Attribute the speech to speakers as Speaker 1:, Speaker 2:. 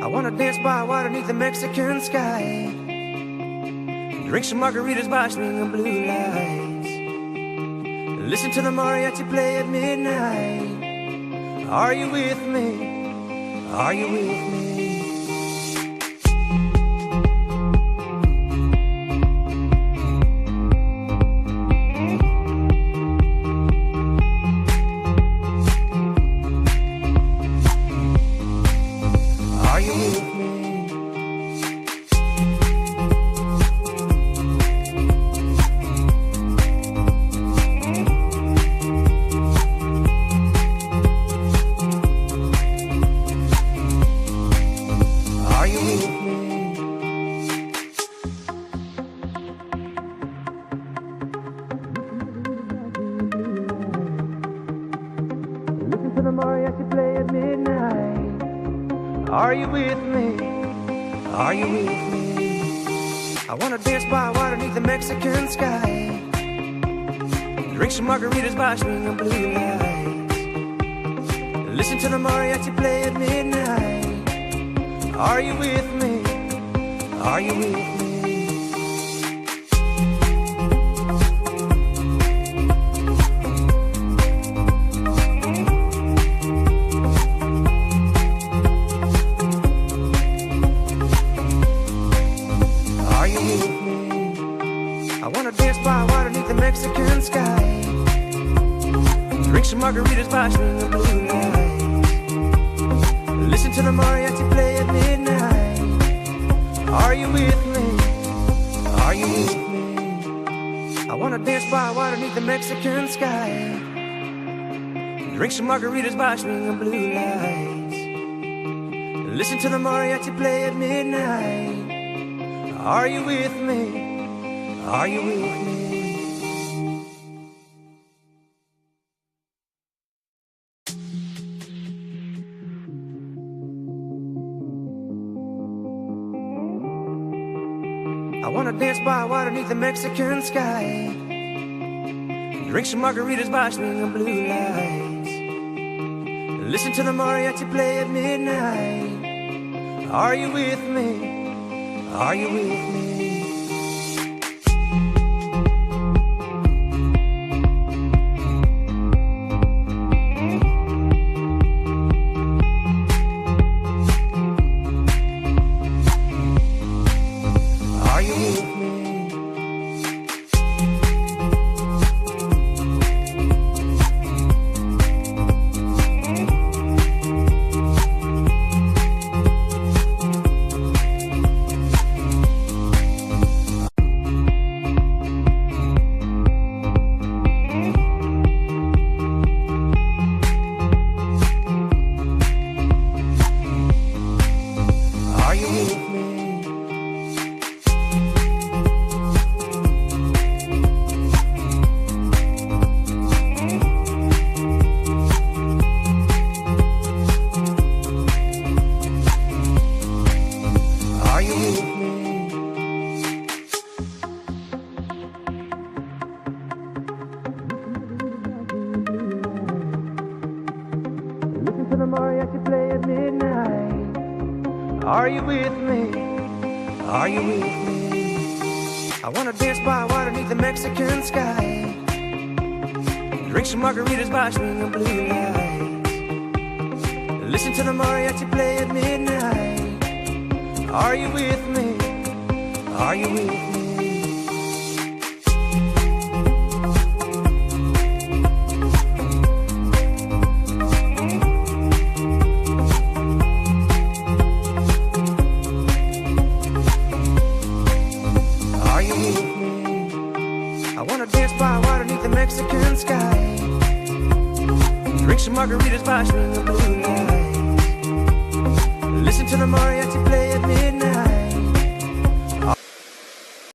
Speaker 1: I wanna dance by water beneath the Mexican sky. Drink some margaritas by swinging blue lights. Listen to the mariachi play at midnight. Are you with me? Are you with me? Are you with me? Are you with me? I wanna dance by water beneath the Mexican sky. Drink some margaritas by swinging blue lights. Listen to the mariachi play at midnight. Are you with me? Are you with me? Mexican sky. Drink some margaritas by swinging blue lights. Listen to the mariachi play at midnight. Are you with me? Are you with me? I wanna dance by water beneath the Mexican sky. Drink some margaritas by swinging blue lights. Listen to the mariachi play at midnight. Are you with me? Are you with me? I wanna dance by water beneath the Mexican sky. Drink some margaritas by swinging blue lights. Listen to the mariachi play at midnight. Are you with me? Are you with me? Are you with me? Are you with me? I wanna dance by water beneath the Mexican sky. Drink some margaritas by swinging blue lights. Listen to the mariachi play at midnight. Are you with me? Are you with me? Mexican sky. Drink some margaritas by swinging blue lights. Listen to the mariachi play at midnight.